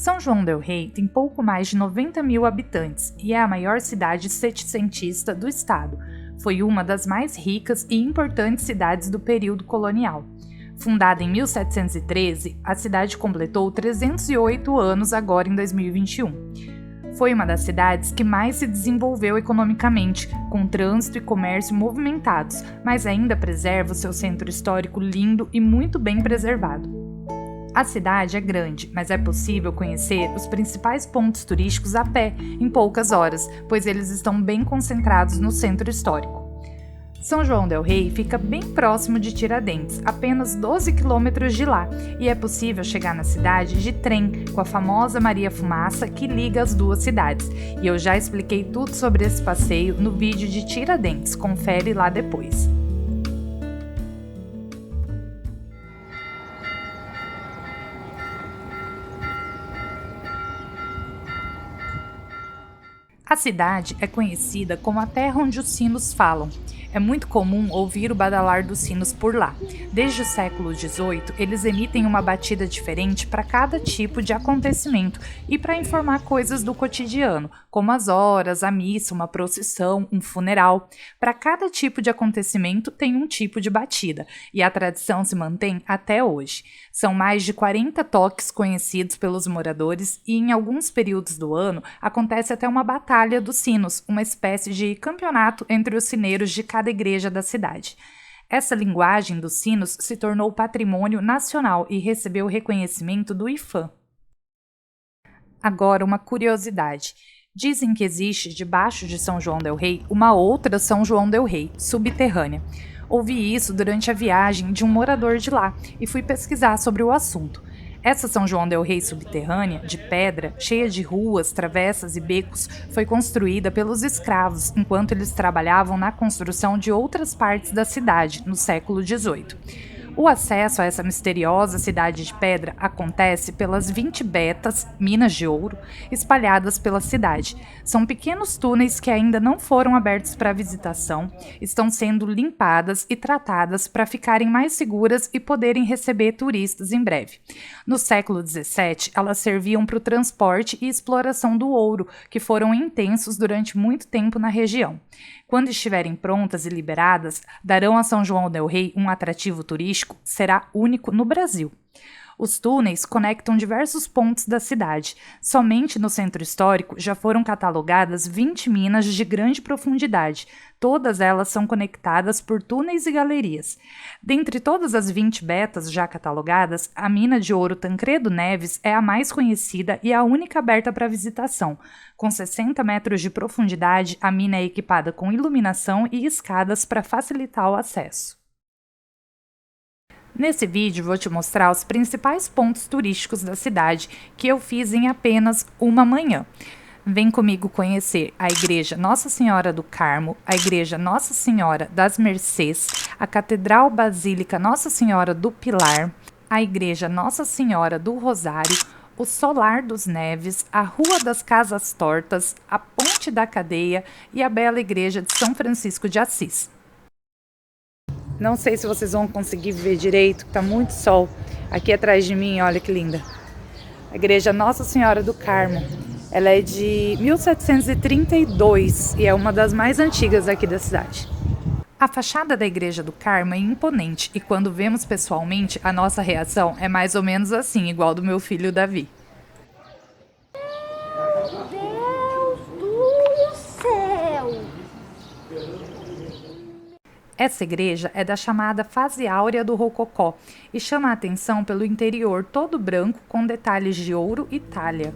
São João del Rei tem pouco mais de 90 mil habitantes e é a maior cidade setecentista do estado. Foi uma das mais ricas e importantes cidades do período colonial. Fundada em 1713, a cidade completou 308 anos agora em 2021. Foi uma das cidades que mais se desenvolveu economicamente, com trânsito e comércio movimentados, mas ainda preserva o seu centro histórico lindo e muito bem preservado. A cidade é grande, mas é possível conhecer os principais pontos turísticos a pé em poucas horas, pois eles estão bem concentrados no centro histórico. São João del Rei fica bem próximo de Tiradentes, apenas 12 quilômetros de lá, e é possível chegar na cidade de trem, com a famosa Maria Fumaça que liga as duas cidades. E eu já expliquei tudo sobre esse passeio no vídeo de Tiradentes, confere lá depois. A cidade é conhecida como a terra onde os sinos falam. É muito comum ouvir o badalar dos sinos por lá. Desde o século XVIII, eles emitem uma batida diferente para cada tipo de acontecimento e para informar coisas do cotidiano, como as horas, a missa, uma procissão, um funeral. Para cada tipo de acontecimento tem um tipo de batida, e a tradição se mantém até hoje. São mais de 40 toques conhecidos pelos moradores e em alguns períodos do ano acontece até uma batalha dos sinos, uma espécie de campeonato entre os sineiros de cada igreja da cidade. Essa linguagem dos sinos se tornou patrimônio nacional e recebeu reconhecimento do IFAM. Agora, uma curiosidade. Dizem que existe, debaixo de São João del Rei, uma outra São João del Rei, subterrânea. Ouvi isso durante a viagem de um morador de lá e fui pesquisar sobre o assunto. Essa São João del Rei subterrânea, de pedra, cheia de ruas, travessas e becos, foi construída pelos escravos enquanto eles trabalhavam na construção de outras partes da cidade, no século XVIII. O acesso a essa misteriosa cidade de pedra acontece pelas 20 betas, minas de ouro, espalhadas pela cidade. São pequenos túneis que ainda não foram abertos para visitação, estão sendo limpadas e tratadas para ficarem mais seguras e poderem receber turistas em breve. No século XVII, elas serviam para o transporte e exploração do ouro, que foram intensos durante muito tempo na região. Quando estiverem prontas e liberadas, darão a São João del Rei um atrativo turístico que será único no Brasil. Os túneis conectam diversos pontos da cidade. Somente no centro histórico já foram catalogadas 20 minas de grande profundidade. Todas elas são conectadas por túneis e galerias. Dentre todas as 20 betas já catalogadas, a mina de ouro Tancredo Neves é a mais conhecida e a única aberta para visitação. Com 60 metros de profundidade, a mina é equipada com iluminação e escadas para facilitar o acesso. Nesse vídeo vou te mostrar os principais pontos turísticos da cidade que eu fiz em apenas uma manhã. Vem comigo conhecer a Igreja Nossa Senhora do Carmo, a Igreja Nossa Senhora das Mercês, a Catedral Basílica Nossa Senhora do Pilar, a Igreja Nossa Senhora do Rosário, o Solar dos Neves, a Rua das Casas Tortas, a Ponte da Cadeia e a bela Igreja de São Francisco de Assis. Não sei se vocês vão conseguir ver direito, tá muito sol. Aqui atrás de mim, olha que linda. A Igreja Nossa Senhora do Carmo. Ela é de 1732 e é uma das mais antigas aqui da cidade. A fachada da Igreja do Carmo é imponente e quando vemos pessoalmente, a nossa reação é mais ou menos assim, igual do meu filho Davi. Essa igreja é da chamada fase áurea do Rococó e chama a atenção pelo interior todo branco com detalhes de ouro e talha.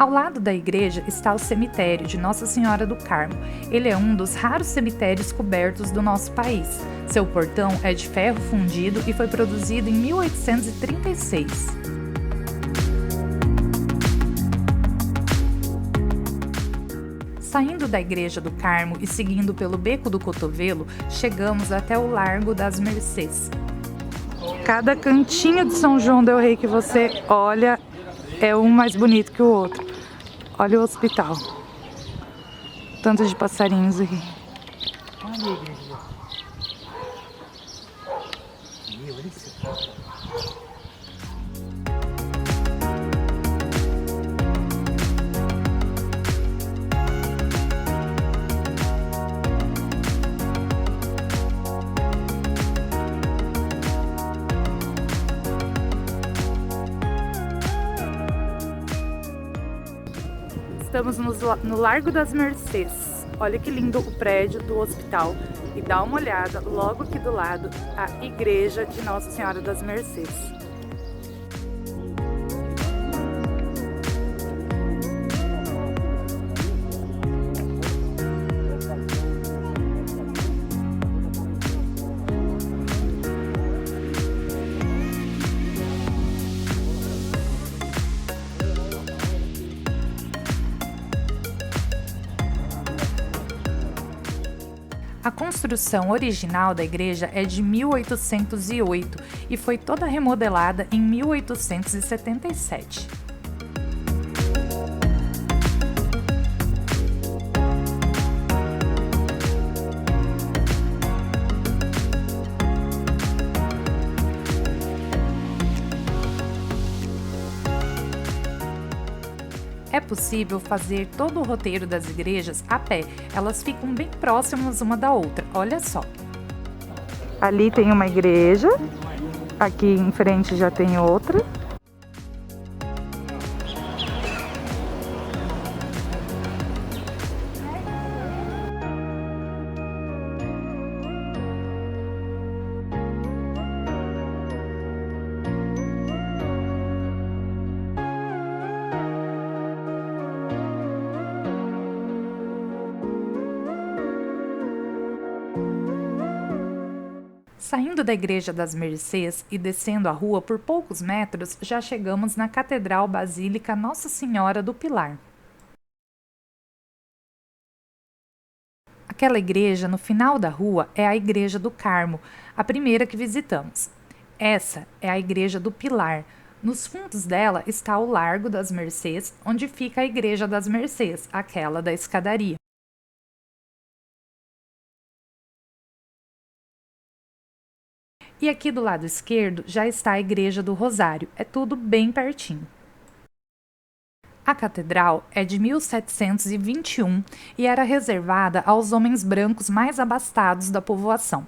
Ao lado da igreja está o cemitério de Nossa Senhora do Carmo. Ele é um dos raros cemitérios cobertos do nosso país. Seu portão é de ferro fundido e foi produzido em 1836. Saindo da Igreja do Carmo e seguindo pelo Beco do Cotovelo, chegamos até o Largo das Mercês. Cada cantinho de São João del Rei que você olha é um mais bonito que o outro. Olha o hospital. Tanto de passarinhos aqui. Olha a igreja. Olha isso. Estamos no Largo das Mercês. Olha que lindo o prédio do hospital. E dá uma olhada logo aqui do lado a igreja de Nossa Senhora das Mercês. A construção original da igreja é de 1808 e foi toda remodelada em 1877. É possível fazer todo o roteiro das igrejas a pé, elas ficam bem próximas uma da outra, olha só. Ali tem uma igreja, aqui em frente já tem outra. Saindo da Igreja das Mercês e descendo a rua por poucos metros, já chegamos na Catedral Basílica Nossa Senhora do Pilar. Aquela igreja no final da rua é a Igreja do Carmo, a primeira que visitamos. Essa é a Igreja do Pilar. Nos fundos dela está o Largo das Mercês, onde fica a Igreja das Mercês, aquela da escadaria. E aqui do lado esquerdo já está a Igreja do Rosário, é tudo bem pertinho. A catedral é de 1721 e era reservada aos homens brancos mais abastados da povoação.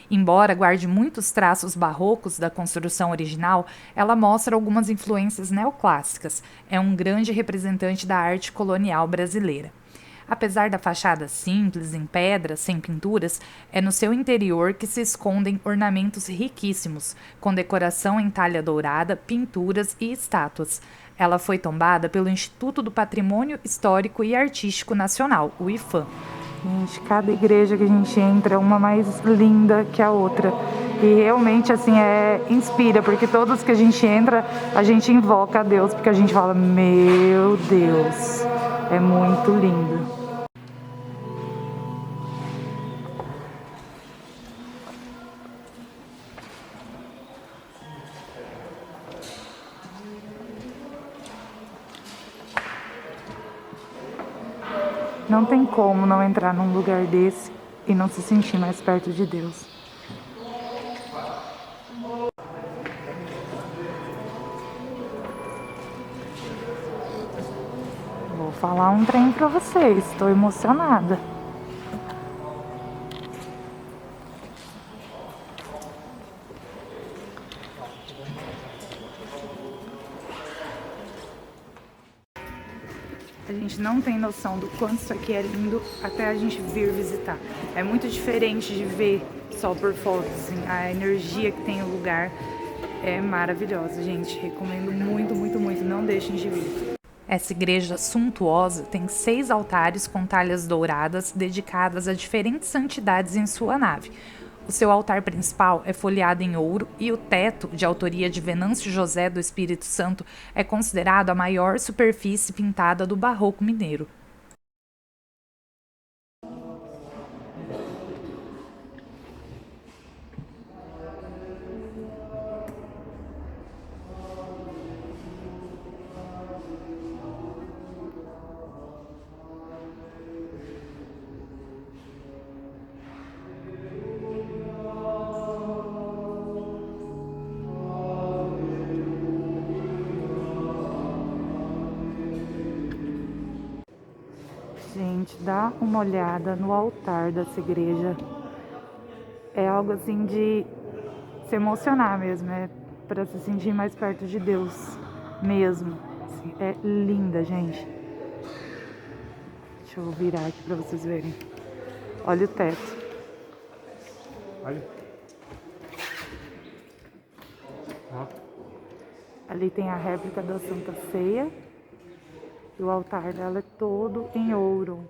Embora guarde muitos traços barrocos da construção original, ela mostra algumas influências neoclássicas. É um grande representante da arte colonial brasileira. Apesar da fachada simples, em pedra, sem pinturas, é no seu interior que se escondem ornamentos riquíssimos, com decoração em talha dourada, pinturas e estátuas. Ela foi tombada pelo Instituto do Patrimônio Histórico e Artístico Nacional, o IPHAN. Gente, cada igreja que a gente entra é uma mais linda que a outra. E realmente, assim, inspira, porque todas que a gente entra, a gente invoca a Deus, porque a gente fala, meu Deus, é muito lindo. Não tem como não entrar num lugar desse e não se sentir mais perto de Deus. Vou falar um trem pra vocês, estou emocionada. A gente não tem noção do quanto isso aqui é lindo até a gente vir visitar. É muito diferente de ver só por fotos, assim. A energia que tem o lugar é maravilhosa, gente. Recomendo muito, muito, muito. Não deixem de vir. Essa igreja suntuosa tem 6 altares com talhas douradas dedicadas a diferentes santidades em sua nave. O seu altar principal é folheado em ouro e o teto, de autoria de Venâncio José do Espírito Santo, é considerado a maior superfície pintada do barroco mineiro. Gente, dá uma olhada no altar dessa igreja. É algo assim de se emocionar mesmo, é para se sentir mais perto de Deus mesmo. Assim, é linda, gente. Deixa eu virar aqui para vocês verem. Olha o teto. Olha. Ó. Ali tem a réplica da Santa Ceia. E o altar dela é todo em ouro.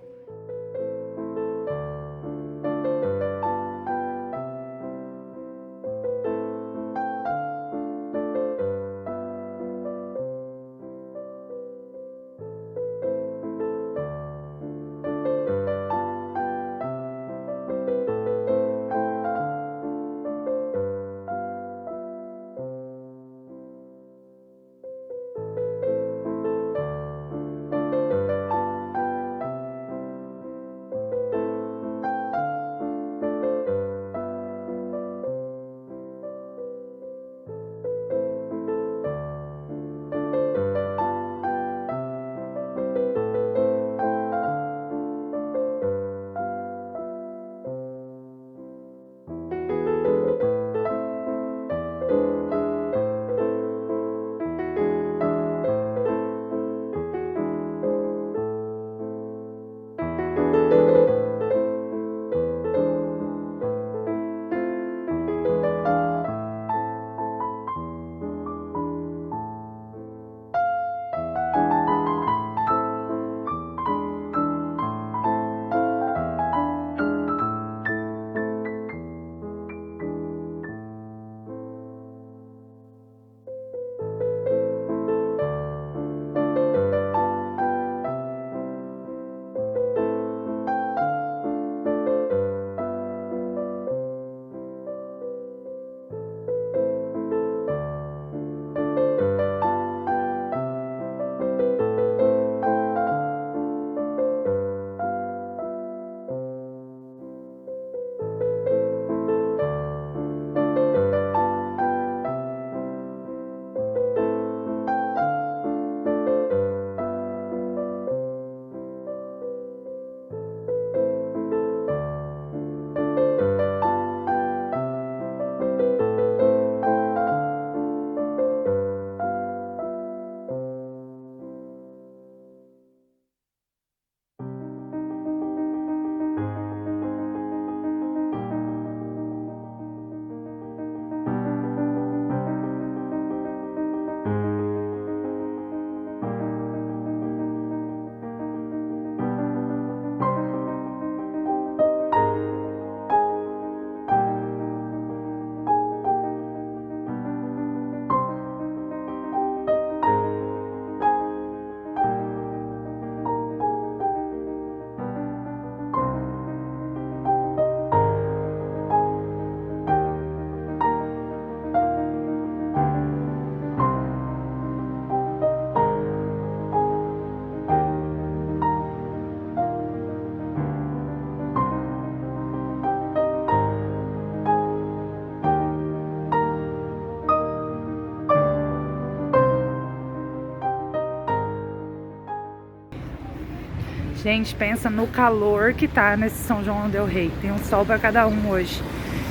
Gente, pensa no calor que tá nesse São João del Rei. Tem um sol para cada um hoje.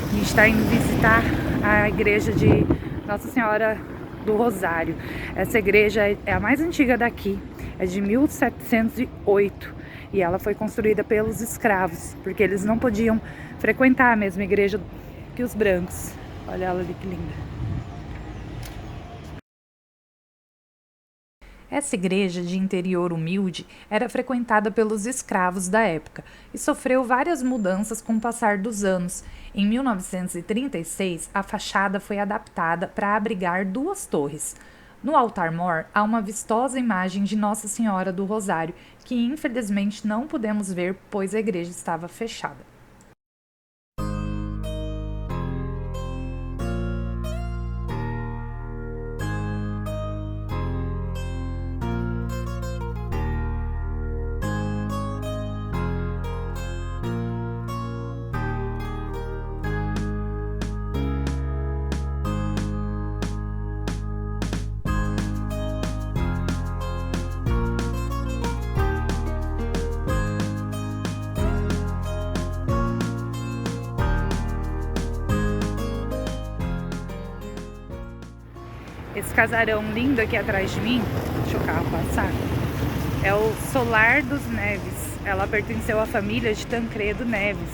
A gente está indo visitar a igreja de Nossa Senhora do Rosário. Essa igreja é a mais antiga daqui, é de 1708 e ela foi construída pelos escravos, porque eles não podiam frequentar a mesma igreja que os brancos. Olha ela ali que linda. Essa igreja de interior humilde era frequentada pelos escravos da época e sofreu várias mudanças com o passar dos anos. Em 1936, a fachada foi adaptada para abrigar 2 torres. No altar-mor há uma vistosa imagem de Nossa Senhora do Rosário, que infelizmente não pudemos ver, pois a igreja estava fechada. Esse casarão lindo aqui atrás de mim, deixa o carro passar, é o Solar dos Neves. Ela pertenceu à família de Tancredo Neves.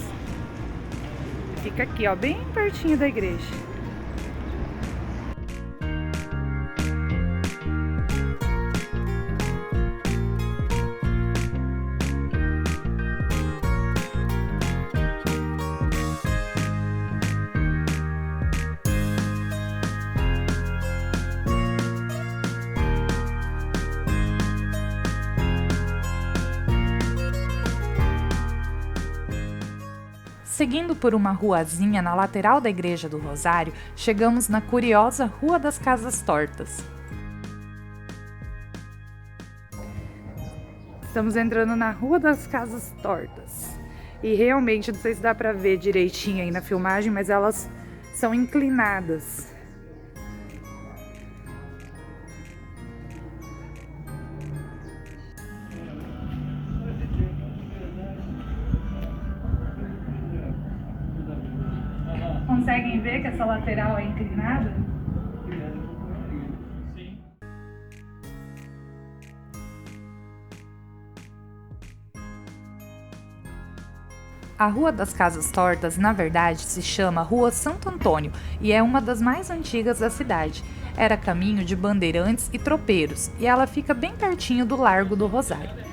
Fica aqui, ó, bem pertinho da igreja. Seguindo por uma ruazinha na lateral da Igreja do Rosário, chegamos na curiosa Rua das Casas Tortas. Estamos entrando na Rua das Casas Tortas. E realmente, não sei se dá pra ver direitinho aí na filmagem, mas elas são inclinadas. Conseguem ver que essa lateral é inclinada? A Rua das Casas Tortas, na verdade, se chama Rua Santo Antônio e é uma das mais antigas da cidade. Era caminho de bandeirantes e tropeiros e ela fica bem pertinho do Largo do Rosário.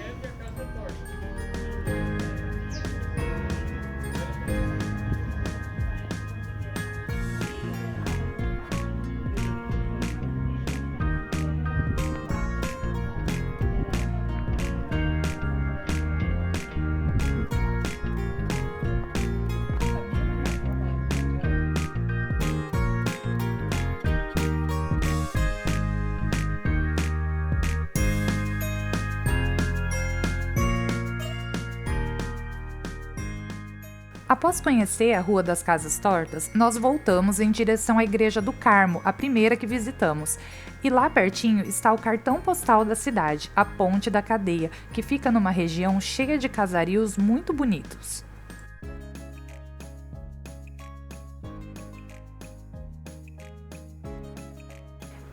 Após conhecer a Rua das Casas Tortas, nós voltamos em direção à Igreja do Carmo, a primeira que visitamos. E lá pertinho está o cartão postal da cidade, a Ponte da Cadeia, que fica numa região cheia de casarios muito bonitos.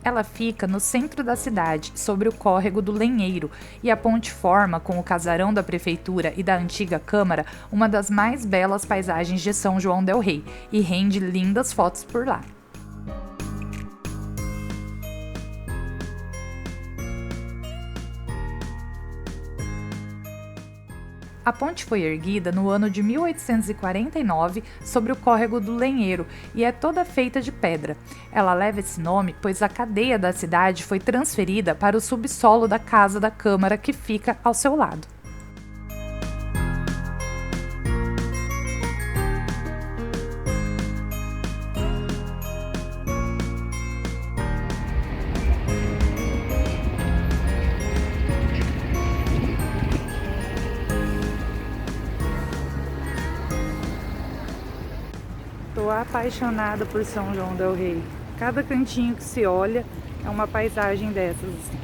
Ela fica no centro da cidade, sobre o córrego do Lenheiro, e a ponte forma, com o casarão da prefeitura e da antiga Câmara, uma das mais belas paisagens de São João del Rei, e rende lindas fotos por lá. A ponte foi erguida no ano de 1849 sobre o córrego do Lenheiro e é toda feita de pedra. Ela leva esse nome pois a cadeia da cidade foi transferida para o subsolo da Casa da Câmara que fica ao seu lado. Tô apaixonada por São João del Rei. Cada cantinho que se olha é uma paisagem dessas, assim.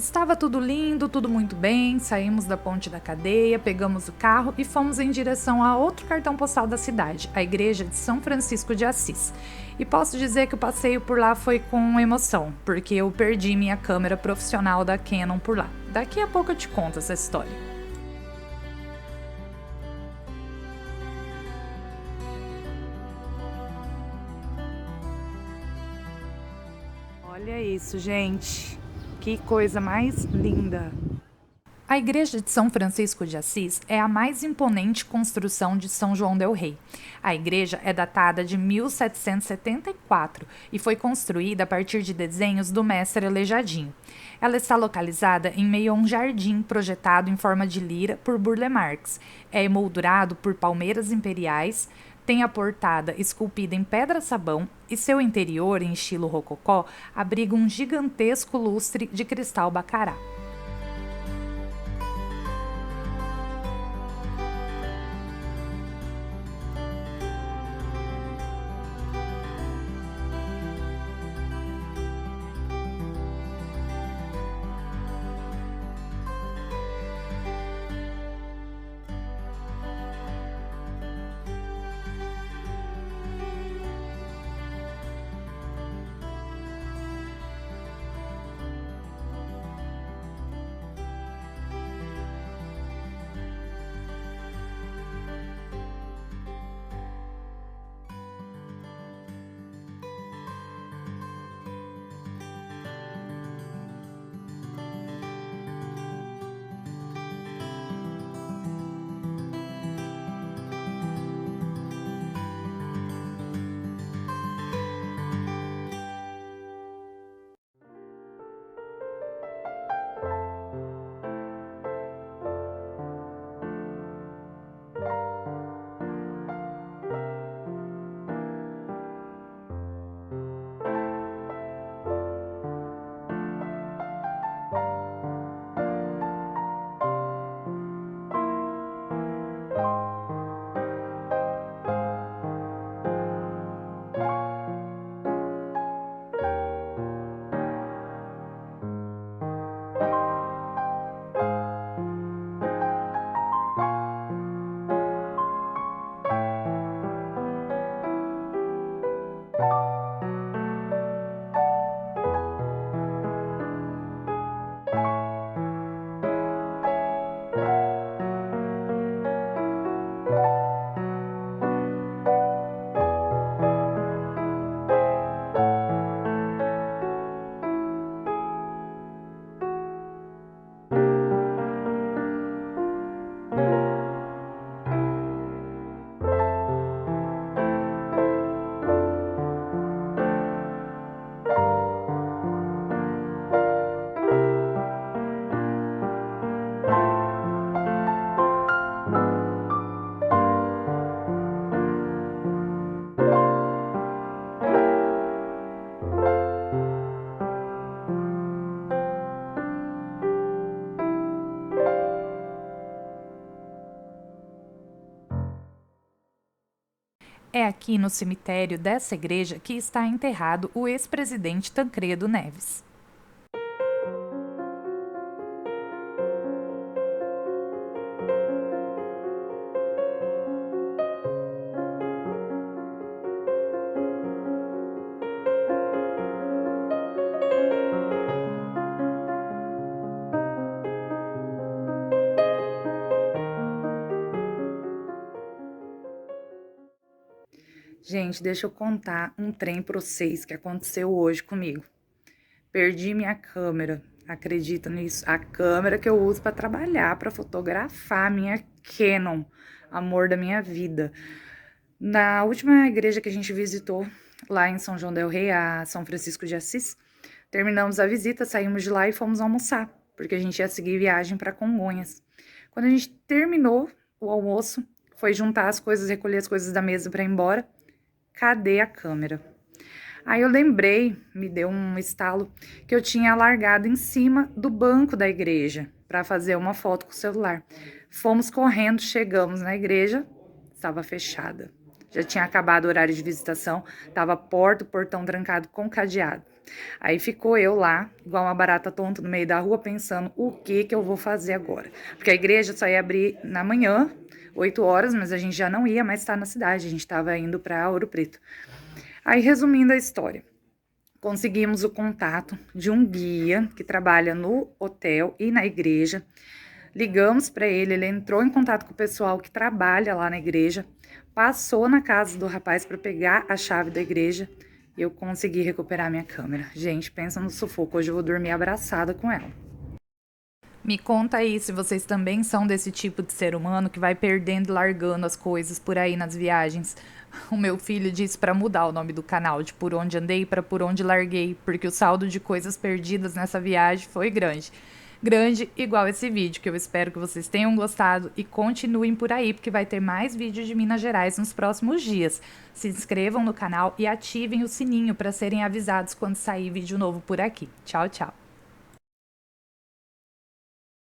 Estava tudo lindo, tudo muito bem, saímos da ponte da cadeia, pegamos o carro e fomos em direção a outro cartão postal da cidade, a igreja de São Francisco de Assis. E posso dizer que o passeio por lá foi com emoção, porque eu perdi minha câmera profissional da Canon por lá. Daqui a pouco eu te conto essa história. Olha isso, gente. Que coisa mais linda! A Igreja de São Francisco de Assis é a mais imponente construção de São João del Rei. A igreja é datada de 1774 e foi construída a partir de desenhos do mestre Aleijadinho. Ela está localizada em meio a um jardim projetado em forma de lira por Burle Marx. É emoldurado por palmeiras imperiais, tem a portada esculpida em pedra-sabão e seu interior, em estilo rococó, abriga um gigantesco lustre de cristal bacará. É aqui no cemitério dessa igreja que está enterrado o ex-presidente Tancredo Neves. Gente, deixa eu contar um trem pra vocês que aconteceu hoje comigo. Perdi minha câmera, acredita nisso? A câmera que eu uso para trabalhar, para fotografar, minha Canon, amor da minha vida. Na última igreja que a gente visitou, lá em São João del Rei, a São Francisco de Assis, terminamos a visita, saímos de lá e fomos almoçar, porque a gente ia seguir viagem para Congonhas. Quando a gente terminou o almoço, foi juntar as coisas, recolher as coisas da mesa para ir embora. Cadê a câmera? Aí eu lembrei, me deu um estalo, que eu tinha largado em cima do banco da igreja para fazer uma foto com o celular. Fomos correndo, chegamos na igreja, estava fechada. Já tinha acabado o horário de visitação, estava a porta, o portão trancado com cadeado. Aí ficou eu lá, igual uma barata tonta no meio da rua, pensando o que eu vou fazer agora. Porque a igreja só ia abrir na manhã, 8 horas, mas a gente já não ia mais estar na cidade, a gente estava indo para Ouro Preto. Aí, resumindo a história, conseguimos o contato de um guia que trabalha no hotel e na igreja. Ligamos para ele, ele entrou em contato com o pessoal que trabalha lá na igreja, passou na casa do rapaz para pegar a chave da igreja e eu consegui recuperar minha câmera. Gente, pensa no sufoco, hoje eu vou dormir abraçada com ela. Me conta aí se vocês também são desse tipo de ser humano que vai perdendo e largando as coisas por aí nas viagens. O meu filho disse para mudar o nome do canal de Por Onde Andei para Por Onde Larguei, porque o saldo de coisas perdidas nessa viagem foi grande. Grande, igual esse vídeo, que eu espero que vocês tenham gostado e continuem por aí, porque vai ter mais vídeos de Minas Gerais nos próximos dias. Se inscrevam no canal e ativem o sininho para serem avisados quando sair vídeo novo por aqui. Tchau, tchau!